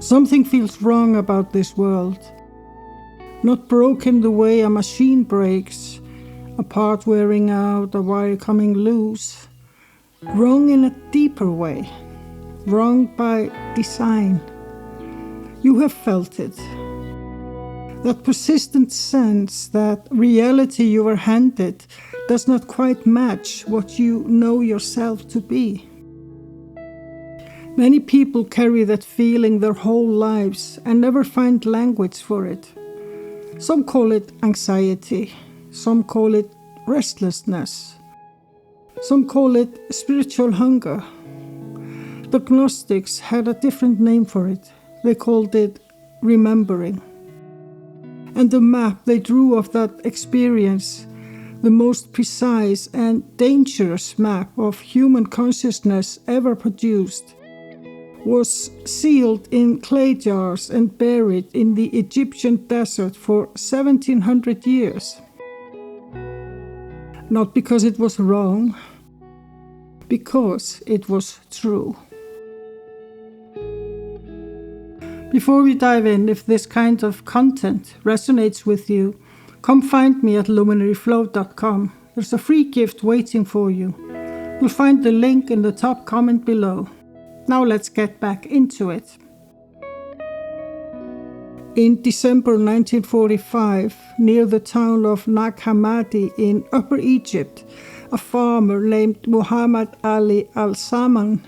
Something feels wrong about this world. Not broken the way a machine breaks, a part wearing out, a wire coming loose. Wrong in a deeper way. Wrong by design. You have felt it. That persistent sense that reality you were handed does not quite match what you know yourself to be. Many people carry that feeling their whole lives and never find language for it. Some call it anxiety, some call it restlessness, some call it spiritual hunger. The Gnostics had a different name for it. They called it remembering. And the map they drew of that experience, the most precise and dangerous map of human consciousness ever produced, was sealed in clay jars and buried in the Egyptian desert for 1700 years. Not because it was wrong, because it was true. Before we dive in, if this kind of content resonates with you, come find me at luminaryflow.com. There's a free gift waiting for you. You'll find the link in the top comment below. Now let's get back into it. In December 1945, near the town of Nag Hammadi in Upper Egypt, a farmer named Muhammad Ali al-Saman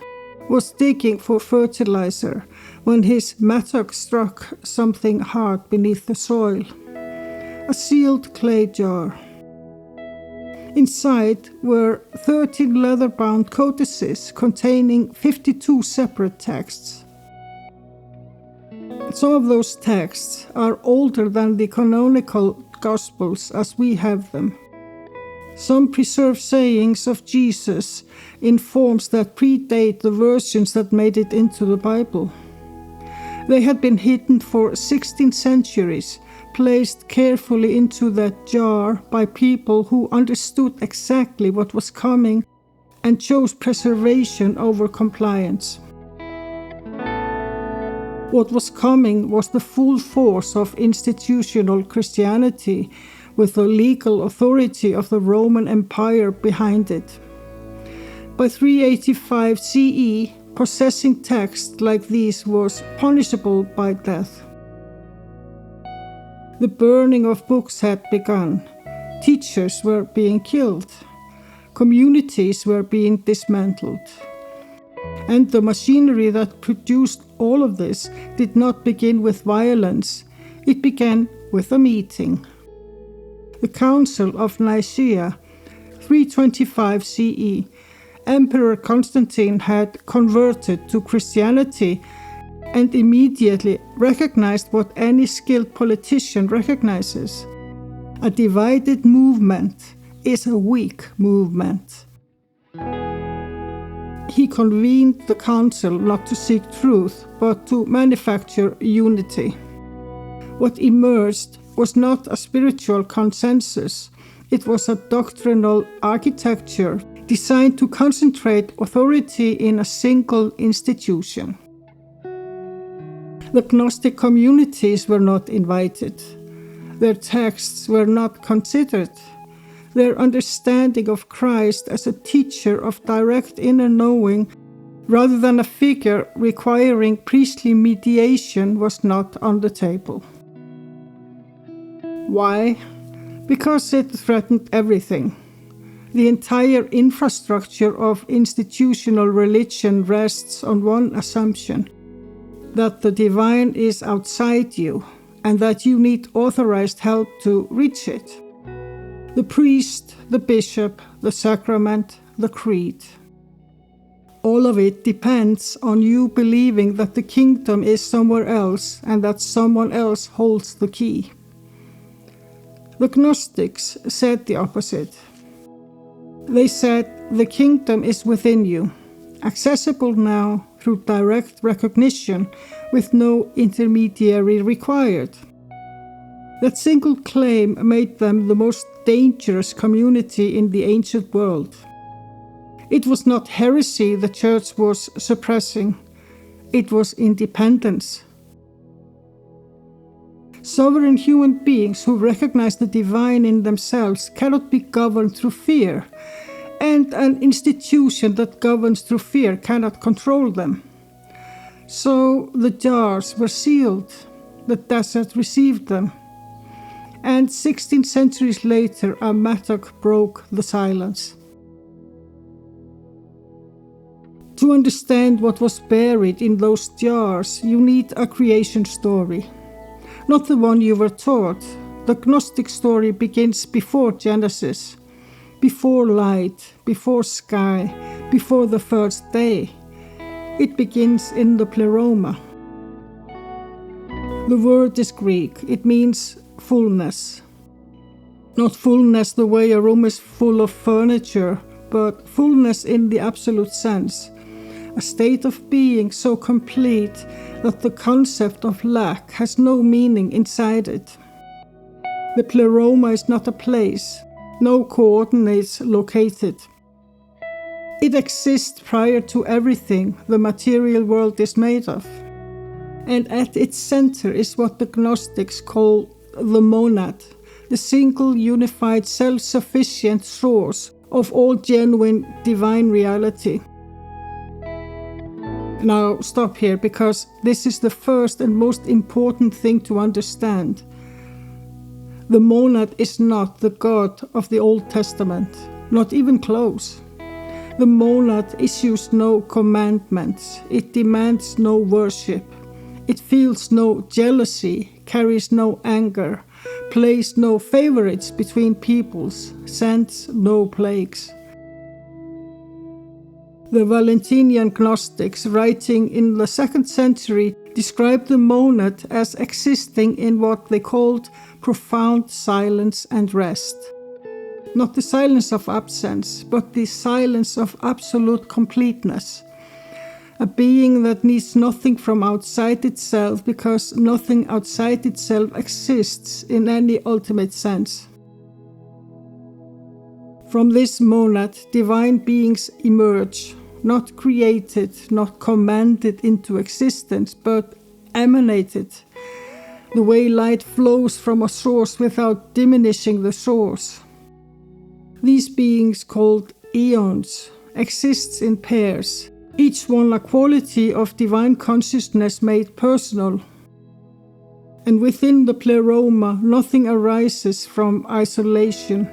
was digging for fertilizer when his mattock struck something hard beneath the soil. A sealed clay jar. Inside were 13 leather-bound codices containing 52 separate texts. Some of those texts are older than the canonical Gospels as we have them. Some preserve sayings of Jesus in forms that predate the versions that made it into the Bible. They had been hidden for 16 centuries, placed carefully into that jar by people who understood exactly what was coming and chose preservation over compliance. What was coming was the full force of institutional Christianity, with the legal authority of the Roman Empire behind it. By 385 CE, possessing texts like these was punishable by death. The burning of books had begun. Teachers were being killed. Communities were being dismantled. And the machinery that produced all of this did not begin with violence. It began with a meeting. The Council of Nicaea, 325 CE, Emperor Constantine had converted to Christianity and immediately recognized what any skilled politician recognizes. A divided movement is a weak movement. He convened the council not to seek truth, but to manufacture unity. What emerged was not a spiritual consensus. It was a doctrinal architecture designed to concentrate authority in a single institution. The Gnostic communities were not invited. Their texts were not considered. Their understanding of Christ as a teacher of direct inner knowing, rather than a figure requiring priestly mediation, was not on the table. Why? Because it threatened everything. The entire infrastructure of institutional religion rests on one assumption: that the divine is outside you and that you need authorized help to reach it. The priest, the bishop, the sacrament, the creed. All of it depends on you believing that the kingdom is somewhere else and that someone else holds the key. The Gnostics said the opposite. They said the kingdom is within you, accessible now through direct recognition with no intermediary required. That single claim made them the most dangerous community in the ancient world. It was not heresy the church was suppressing. It was independence, Sovereign human beings who recognize the divine in themselves cannot be governed through fear, and an institution that governs through fear cannot control them. So the jars were sealed, the desert received them, and 16 centuries later a mattock broke the silence. To understand what was buried in those jars, you need a creation story. Not the one you were taught. The Gnostic story begins before Genesis, before light, before sky, before the first day. It begins in the Pleroma. The word is Greek. It means fullness. Not fullness the way a room is full of furniture, but fullness in the absolute sense. A state of being so complete that the concept of lack has no meaning inside it. The Pleroma is not a place, no coordinates located. It exists prior to everything the material world is made of. And at its center is what the Gnostics call the monad, the single unified self-sufficient source of all genuine divine reality. Now stop here, because this is the first and most important thing to understand. The monad is not the God of the Old Testament, not even close. The monad issues no commandments, it demands no worship, it feels no jealousy, carries no anger, plays no favorites between peoples, sends no plagues. The Valentinian Gnostics, writing in the 2nd century, described the monad as existing in what they called profound silence and rest. Not the silence of absence, but the silence of absolute completeness. A being that needs nothing from outside itself, because nothing outside itself exists in any ultimate sense. From this monad, divine beings emerge, not created, not commanded into existence, but emanated, the way light flows from a source without diminishing the source. These beings, called eons, exist in pairs, each one a quality of divine consciousness made personal. And within the Pleroma, nothing arises from isolation.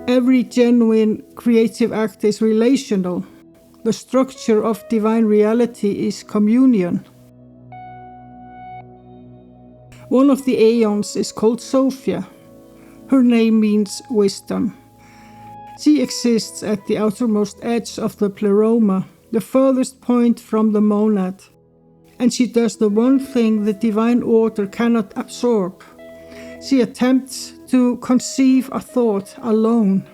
Every genuine creative act is relational. The structure of divine reality is communion. One of the aeons is called Sophia. Her name means wisdom. She exists at the outermost edge of the Pleroma, the furthest point from the monad, and she does the one thing the divine order cannot absorb. She attempts to conceive a thought alone,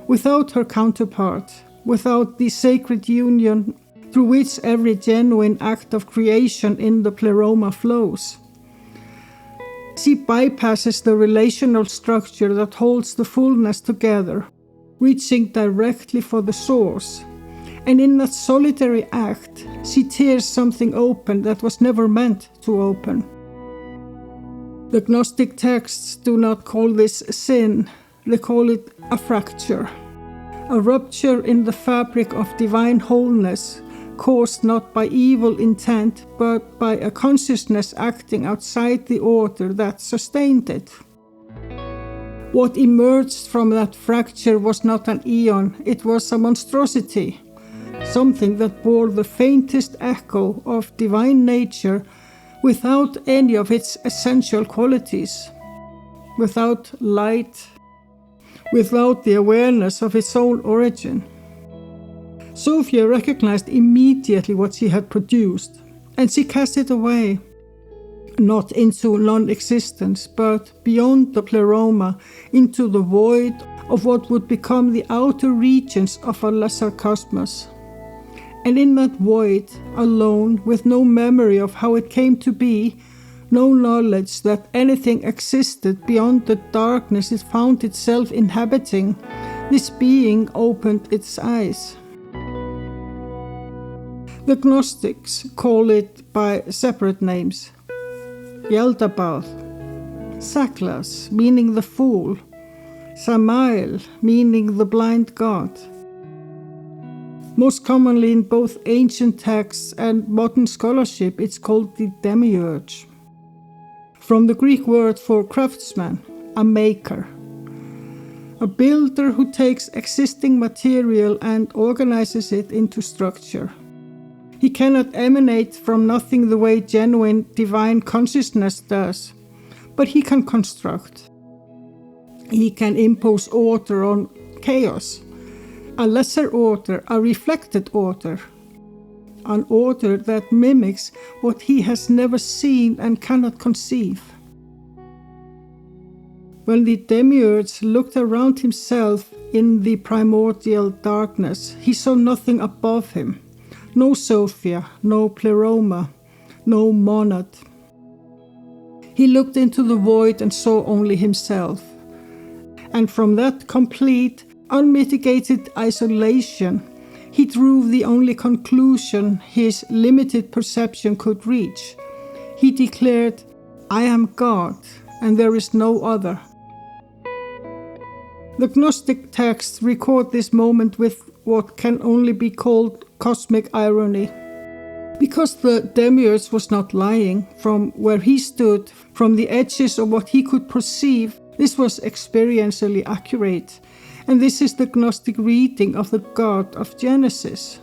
without her counterpart, without the sacred union through which every genuine act of creation in the Pleroma flows. She bypasses the relational structure that holds the fullness together, reaching directly for the source. And in that solitary act, she tears something open that was never meant to open. The Gnostic texts do not call this sin, they call it a fracture. A rupture in the fabric of divine wholeness, caused not by evil intent, but by a consciousness acting outside the order that sustained it. What emerged from that fracture was not an eon, it was a monstrosity, something that bore the faintest echo of divine nature without any of its essential qualities, without light, without the awareness of its own origin. Sophia recognized immediately what she had produced, and she cast it away, not into non-existence, but beyond the Pleroma, into the void of what would become the outer regions of a lesser cosmos. And in that void, alone, with no memory of how it came to be, no knowledge that anything existed beyond the darkness it found itself inhabiting, this being opened its eyes. The Gnostics call it by separate names: Yaldabaoth, Saklas, meaning the fool, Samael, meaning the blind god. Most commonly in both ancient texts and modern scholarship, it's called the Demiurge. From the Greek word for craftsman, a maker. A builder who takes existing material and organizes it into structure. He cannot emanate from nothing the way genuine divine consciousness does, but he can construct. He can impose order on chaos, a lesser order, a reflected order, an order that mimics what he has never seen and cannot conceive. When the Demiurge looked around himself in the primordial darkness, he saw nothing above him. No Sophia, no Pleroma, no monad. He looked into the void and saw only himself. And from that complete, unmitigated isolation, he drew the only conclusion his limited perception could reach. He declared, "I am God, and there is no other." The Gnostic texts record this moment with what can only be called cosmic irony. Because the Demiurge was not lying from where he stood, from the edges of what he could perceive, this was experientially accurate. And this is the Gnostic reading of the God of Genesis.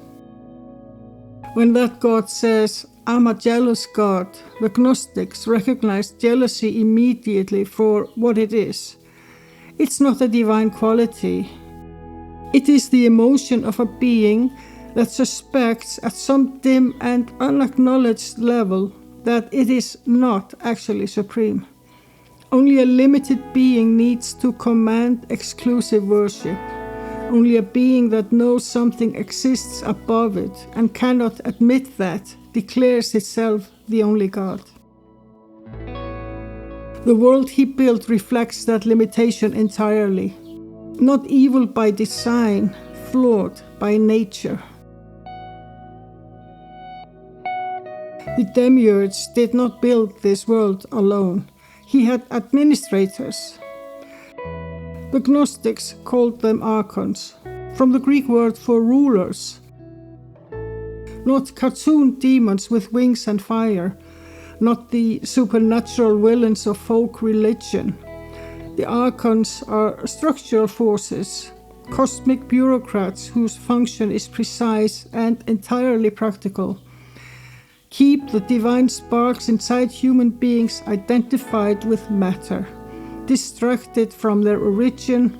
When that God says, "I'm a jealous God," the Gnostics recognize jealousy immediately for what it is. It's not a divine quality. It is the emotion of a being that suspects at some dim and unacknowledged level that it is not actually supreme. Only a limited being needs to command exclusive worship. Only a being that knows something exists above it and cannot admit that declares itself the only God. The world he built reflects that limitation entirely. Not evil by design, flawed by nature. The Demiurge did not build this world alone. He had administrators. The Gnostics called them Archons, from the Greek word for rulers. Not cartoon demons with wings and fire, not the supernatural villains of folk religion. The Archons are structural forces, cosmic bureaucrats whose function is precise and entirely practical. Keep the divine sparks inside human beings identified with matter, distracted from their origin,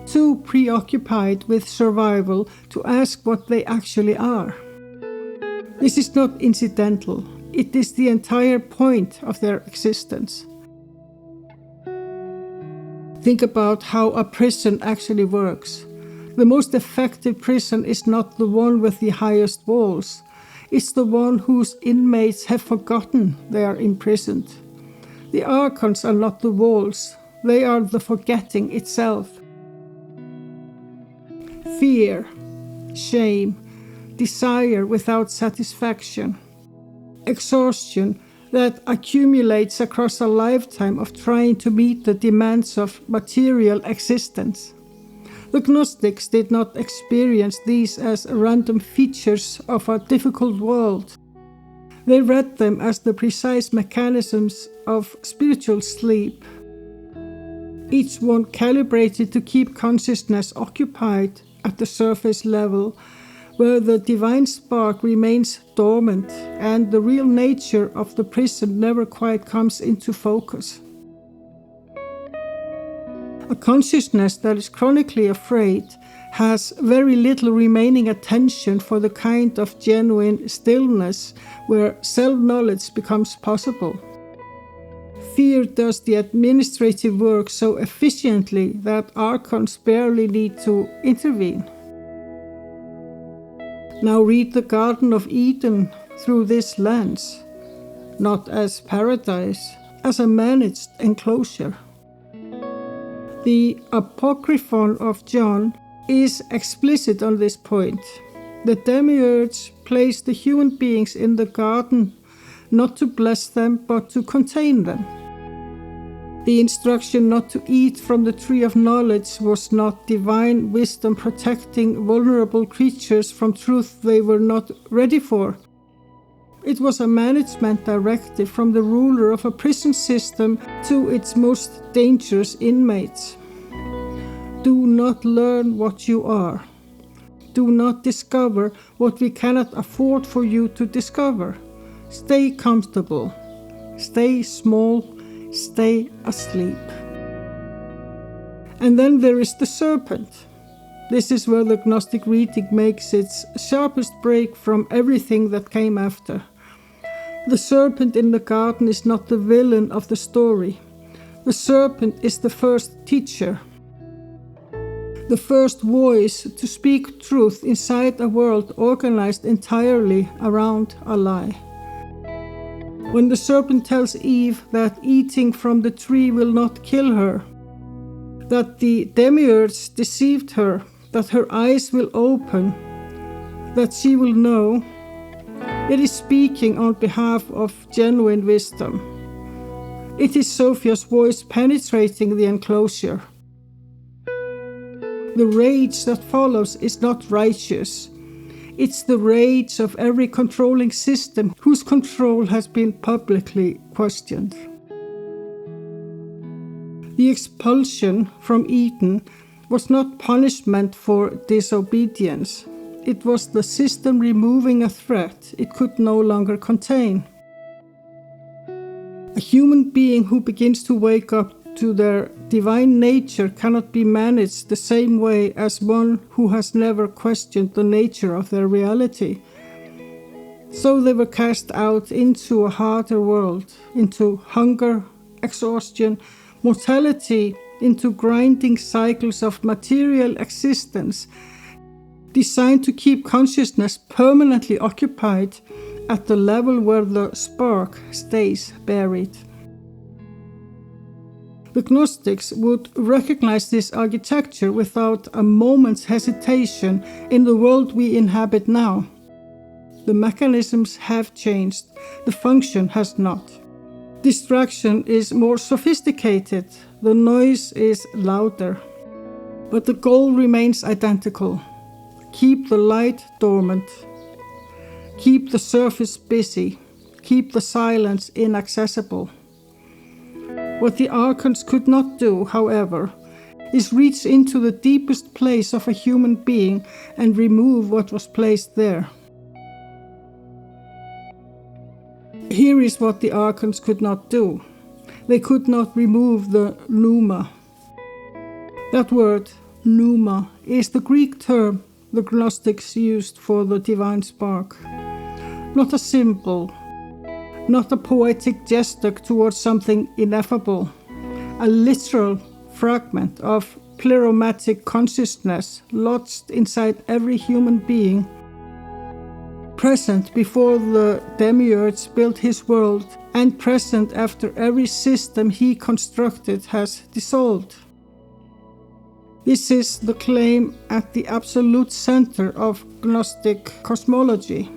too preoccupied with survival to ask what they actually are. This is not incidental. It is the entire point of their existence. Think about how a prison actually works. The most effective prison is not the one with the highest walls. It's the one whose inmates have forgotten they are imprisoned. The Archons are not the walls. They are the forgetting itself. Fear, shame, desire without satisfaction, exhaustion that accumulates across a lifetime of trying to meet the demands of material existence. The Gnostics did not experience these as random features of a difficult world. They read them as the precise mechanisms of spiritual sleep, each one calibrated to keep consciousness occupied at the surface level, where the divine spark remains dormant and the real nature of the prison never quite comes into focus. A consciousness that is chronically afraid has very little remaining attention for the kind of genuine stillness where self-knowledge becomes possible. Fear does the administrative work so efficiently that Archons barely need to intervene. Now read the Garden of Eden through this lens, not as paradise, as a managed enclosure. The Apocryphon of John is explicit on this point. The Demiurge placed the human beings in the garden not to bless them but to contain them. The instruction not to eat from the tree of knowledge was not divine wisdom protecting vulnerable creatures from truth they were not ready for. It was a management directive from the ruler of a prison system to its most dangerous inmates. Do not learn what you are. Do not discover what we cannot afford for you to discover. Stay comfortable. Stay small. Stay asleep. And then there is the serpent. This is where the Gnostic reading makes its sharpest break from everything that came after. The serpent in the garden is not the villain of the story. The serpent is the first teacher. The first voice to speak truth inside a world organized entirely around a lie. When the serpent tells Eve that eating from the tree will not kill her, that the Demiurge deceived her, that her eyes will open, that she will know, it is speaking on behalf of genuine wisdom. It is Sophia's voice penetrating the enclosure. The rage that follows is not righteous. It's the rage of every controlling system whose control has been publicly questioned. The expulsion from Eden was not punishment for disobedience. It was the system removing a threat it could no longer contain. A human being who begins to wake up to their divine nature cannot be managed the same way as one who has never questioned the nature of their reality. So they were cast out into a harder world, into hunger, exhaustion, mortality, into grinding cycles of material existence, designed to keep consciousness permanently occupied at the level where the spark stays buried. The Gnostics would recognize this architecture without a moment's hesitation in the world we inhabit now. The mechanisms have changed, the function has not. Distraction is more sophisticated, the noise is louder, but the goal remains identical. Keep the light dormant. Keep the surface busy. Keep the silence inaccessible. What the Archons could not do, however, is reach into the deepest place of a human being and remove what was placed there. Here is what the Archons could not do. They could not remove the Pneuma. That word, Pneuma, is the Greek term the Gnostics used for the divine spark. Not a symbol, not a poetic gesture towards something ineffable, a literal fragment of pleromatic consciousness lodged inside every human being, present before the Demiurge built his world and present after every system he constructed has dissolved. This is the claim at the absolute center of Gnostic cosmology,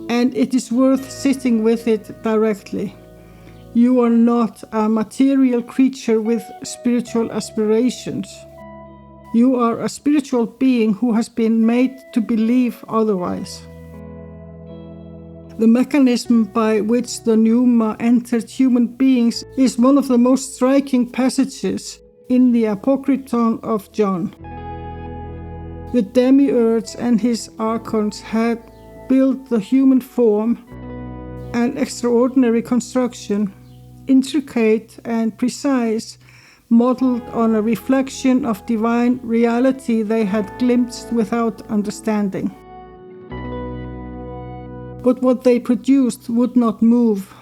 and it is worth sitting with it directly. You are not a material creature with spiritual aspirations. You are a spiritual being who has been made to believe otherwise. The mechanism by which the Pneuma entered human beings is one of the most striking passages in the Apocryphon of John. The Demiurge and his Archons had built the human form, an extraordinary construction, intricate and precise, modeled on a reflection of divine reality they had glimpsed without understanding. But what they produced would not move.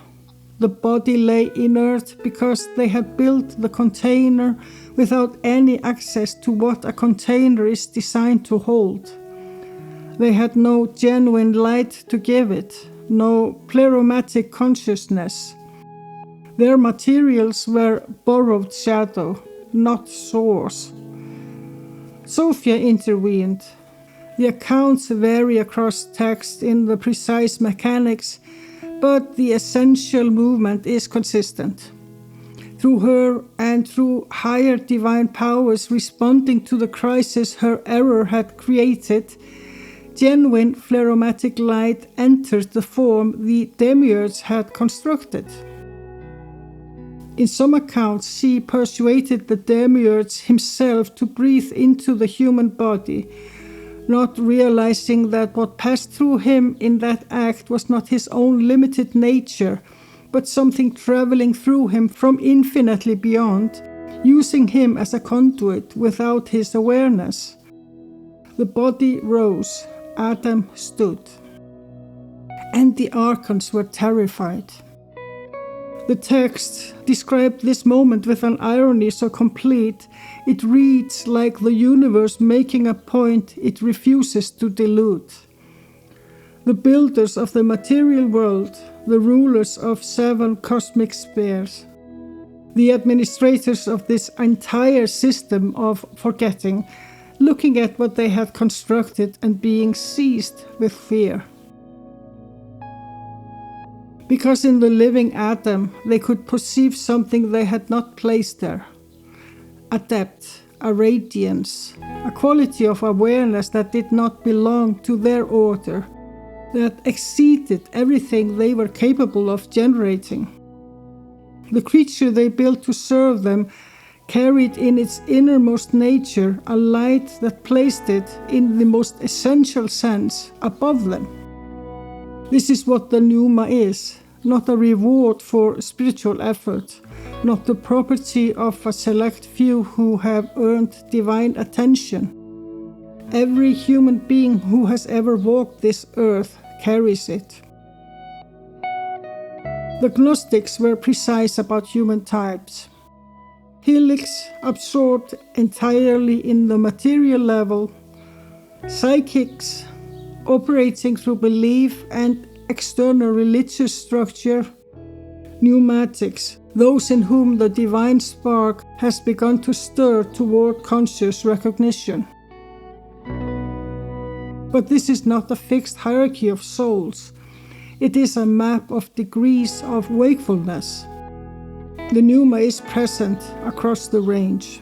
The body lay inert because they had built the container without any access to what a container is designed to hold. They had no genuine light to give it, no pleromatic consciousness. Their materials were borrowed shadow, not source. Sophia intervened. The accounts vary across text in the precise mechanics, but the essential movement is consistent. Through her and through higher divine powers responding to the crisis her error had created, genuine phleromatic light entered the form the Demiurge had constructed. In some accounts, she persuaded the Demiurge himself to breathe into the human body, not realizing that what passed through him in that act was not his own limited nature, but something traveling through him from infinitely beyond, using him as a conduit without his awareness. The body rose, Adam stood, and the Archons were terrified. The text described this moment with an irony so complete, it reads like the universe making a point it refuses to delude. The builders of the material world, the rulers of 7 cosmic spheres, the administrators of this entire system of forgetting, looking at what they had constructed and being seized with fear. Because in the living Adam, they could perceive something they had not placed there. A depth, a radiance, a quality of awareness that did not belong to their order, that exceeded everything they were capable of generating. The creature they built to serve them carried in its innermost nature a light that placed it, in the most essential sense, above them. This is what the Pneuma is, not a reward for spiritual effort, not the property of a select few who have earned divine attention. Every human being who has ever walked this earth carries it. The Gnostics were precise about human types. Helix absorbed entirely in the material level, psychics operating through belief and external religious structure, pneumatics, those in whom the divine spark has begun to stir toward conscious recognition. But this is not a fixed hierarchy of souls. It is a map of degrees of wakefulness. The Pneuma is present across the range.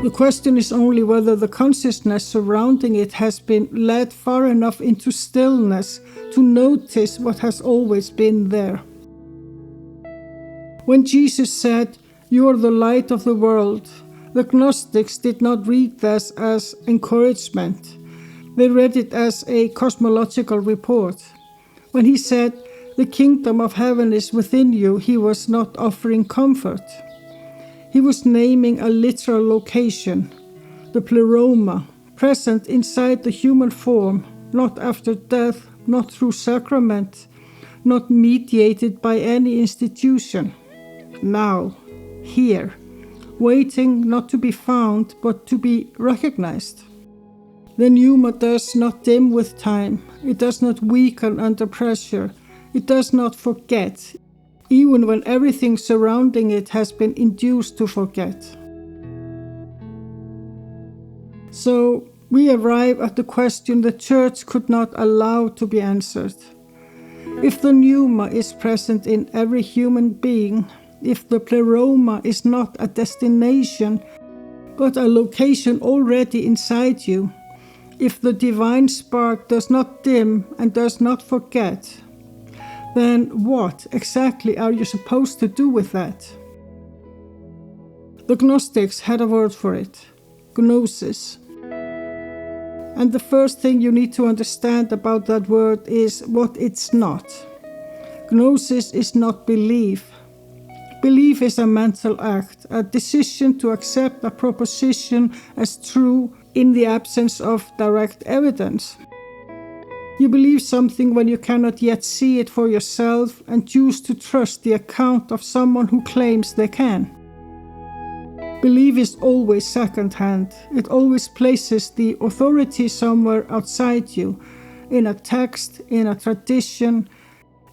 The question is only whether the consciousness surrounding it has been led far enough into stillness to notice what has always been there. When Jesus said, "You are the light of the world," the Gnostics did not read this as encouragement. They read it as a cosmological report. When he said, "The kingdom of heaven is within you," he was not offering comfort. He was naming a literal location, the pleroma, present inside the human form, not after death, not through sacrament, not mediated by any institution. Now, here, waiting not to be found, but to be recognized. The Pneuma does not dim with time, it does not weaken under pressure, it does not forget, even when everything surrounding it has been induced to forget. So, we arrive at the question the Church could not allow to be answered. If the Pneuma is present in every human being, if the pleroma is not a destination, but a location already inside you, if the divine spark does not dim and does not forget, then what exactly are you supposed to do with that? The Gnostics had a word for it, Gnosis. And the first thing you need to understand about that word is what it's not. Gnosis is not belief. Belief is a mental act, a decision to accept a proposition as true in the absence of direct evidence. You believe something when you cannot yet see it for yourself and choose to trust the account of someone who claims they can. Belief is always second-hand. It always places the authority somewhere outside you, in a text, in a tradition,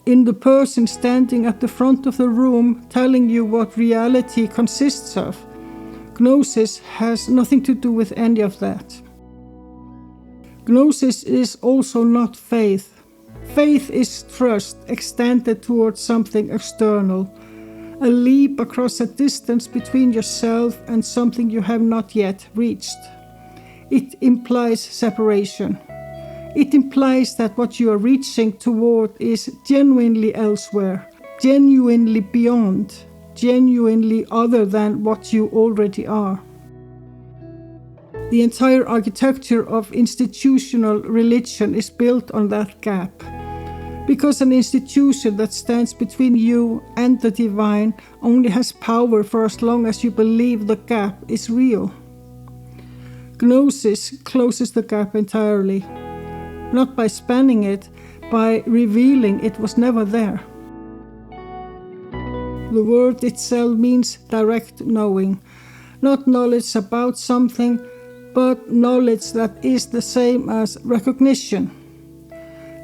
in the person standing at the front of the room telling you what reality consists of. Gnosis has nothing to do with any of that. Gnosis is also not faith. Faith is trust extended towards something external, a leap across a distance between yourself and something you have not yet reached. It implies separation. It implies that what you are reaching toward is genuinely elsewhere, genuinely beyond, genuinely other than what you already are. The entire architecture of institutional religion is built on that gap. Because an institution that stands between you and the divine only has power for as long as you believe the gap is real. Gnosis closes the gap entirely, not by spanning it, by revealing it was never there. The word itself means direct knowing, not knowledge about something, but knowledge that is the same as recognition.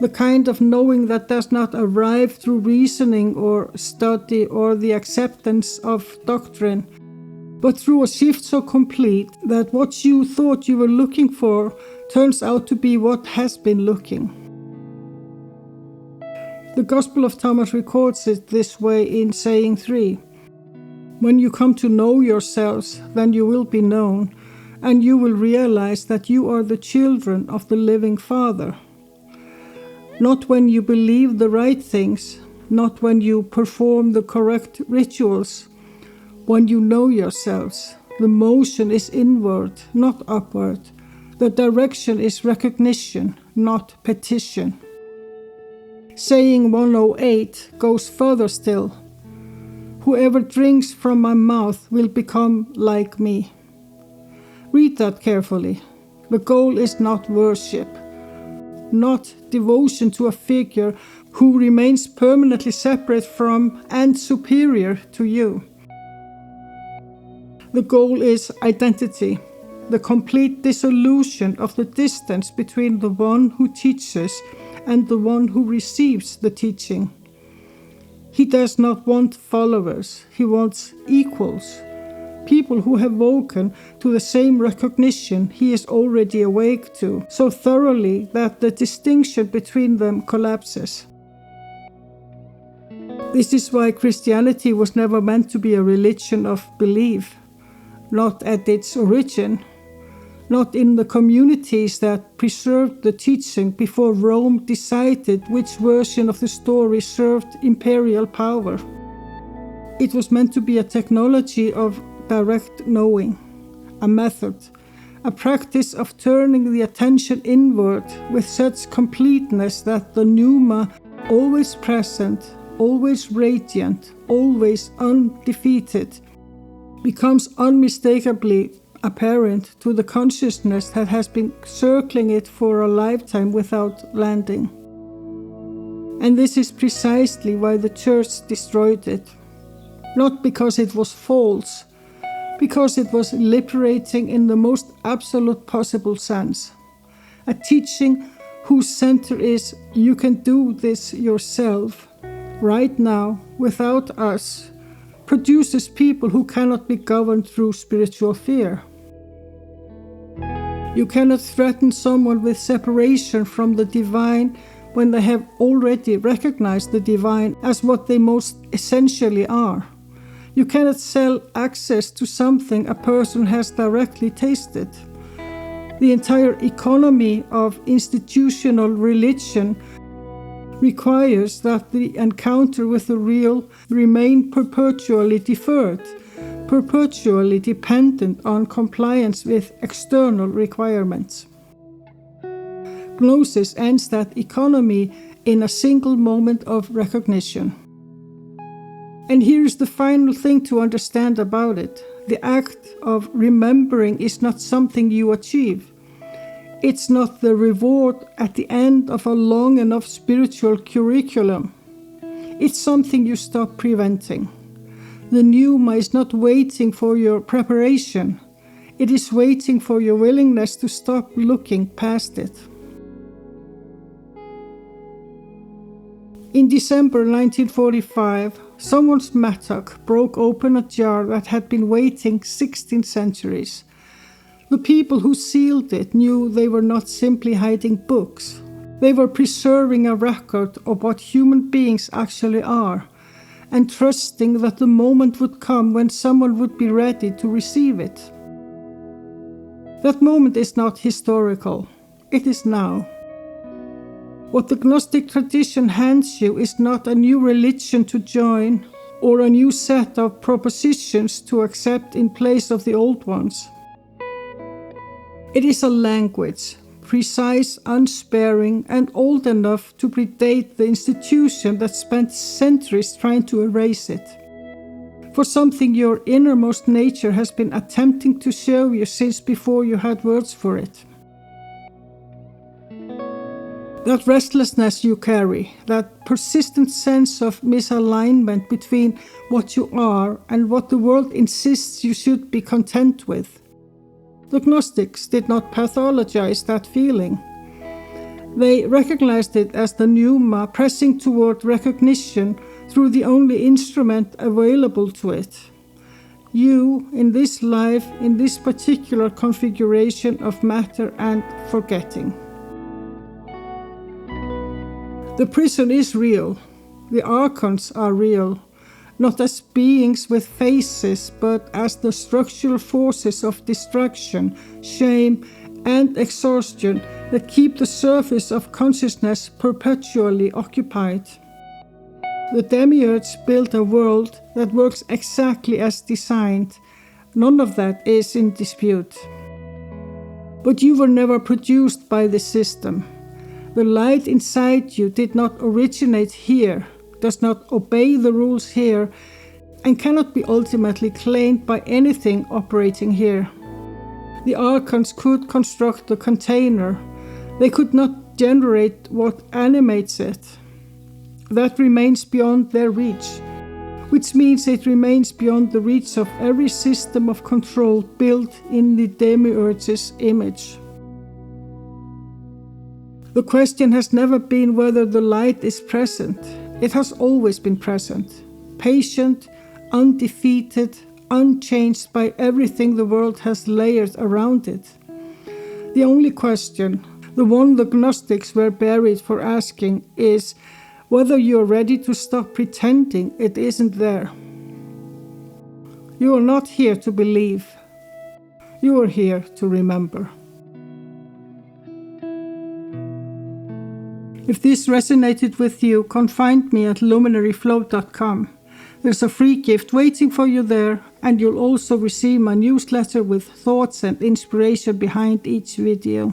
The kind of knowing that does not arrive through reasoning or study or the acceptance of doctrine, but through a shift so complete that what you thought you were looking for turns out to be what has been looking. The Gospel of Thomas records it this way in saying 3. When you come to know yourselves, then you will be known, and you will realize that you are the children of the living Father. Not when you believe the right things, not when you perform the correct rituals. When you know yourselves, the motion is inward, not upward. The direction is recognition, not petition. Saying 108 goes further still. Whoever drinks from my mouth will become like me. Read that carefully. The goal is not worship, not devotion to a figure who remains permanently separate from and superior to you. The goal is identity, the complete dissolution of the distance between the one who teaches and the one who receives the teaching. He does not want followers, he wants equals, people who have woken to the same recognition he is already awake to, so thoroughly that the distinction between them collapses. This is why Christianity was never meant to be a religion of belief, not at its origin, not in the communities that preserved the teaching before Rome decided which version of the story served imperial power. It was meant to be a technology of direct knowing, a method, a practice of turning the attention inward with such completeness that the Pneuma, always present, always radiant, always undefeated, becomes unmistakably apparent to the consciousness that has been circling it for a lifetime without landing. And this is precisely why the Church destroyed it. Not because it was false, because it was liberating in the most absolute possible sense. A teaching whose center is, you can do this yourself, right now, without us, produces people who cannot be governed through spiritual fear. You cannot threaten someone with separation from the divine when they have already recognized the divine as what they most essentially are. You cannot sell access to something a person has directly tasted. The entire economy of institutional religion requires that the encounter with the real remain perpetually deferred, perpetually dependent on compliance with external requirements. Gnosis ends that economy in a single moment of recognition. And here's the final thing to understand about it. The act of remembering is not something you achieve. It's not the reward at the end of a long enough spiritual curriculum. It's something you stop preventing. The Pneuma is not waiting for your preparation. It is waiting for your willingness to stop looking past it. In December 1945, someone's mattock broke open a jar that had been waiting 16 centuries. The people who sealed it knew they were not simply hiding books. They were preserving a record of what human beings actually are, and trusting that the moment would come when someone would be ready to receive it. That moment is not historical, it is now. What the Gnostic tradition hands you is not a new religion to join or a new set of propositions to accept in place of the old ones. It is a language, precise, unsparing, and old enough to predate the institution that spent centuries trying to erase it. For something your innermost nature has been attempting to show you since before you had words for it. That restlessness you carry, that persistent sense of misalignment between what you are and what the world insists you should be content with. The Gnostics did not pathologize that feeling. They recognized it as the Pneuma pressing toward recognition through the only instrument available to it. You, in this life, in this particular configuration of matter and forgetting. The prison is real. The Archons are real. Not as beings with faces, but as the structural forces of distraction, shame, and exhaustion that keep the surface of consciousness perpetually occupied. The Demiurge built a world that works exactly as designed. None of that is in dispute. But you were never produced by the system. The light inside you did not originate here, does not obey the rules here, and cannot be ultimately claimed by anything operating here. The Archons could construct the container. They could not generate what animates it. That remains beyond their reach, which means it remains beyond the reach of every system of control built in the Demiurge's image. The question has never been whether the light is present. It has always been present, patient, undefeated, unchanged by everything the world has layered around it. The only question, the one the Gnostics were buried for asking, is whether you are ready to stop pretending it isn't there. You are not here to believe. You are here to remember. If this resonated with you, come find me at luminaryflow.com. There's a free gift waiting for you there, and you'll also receive my newsletter with thoughts and inspiration behind each video.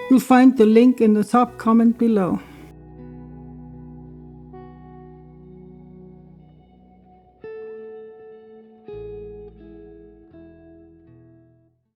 You'll find the link in the top comment below.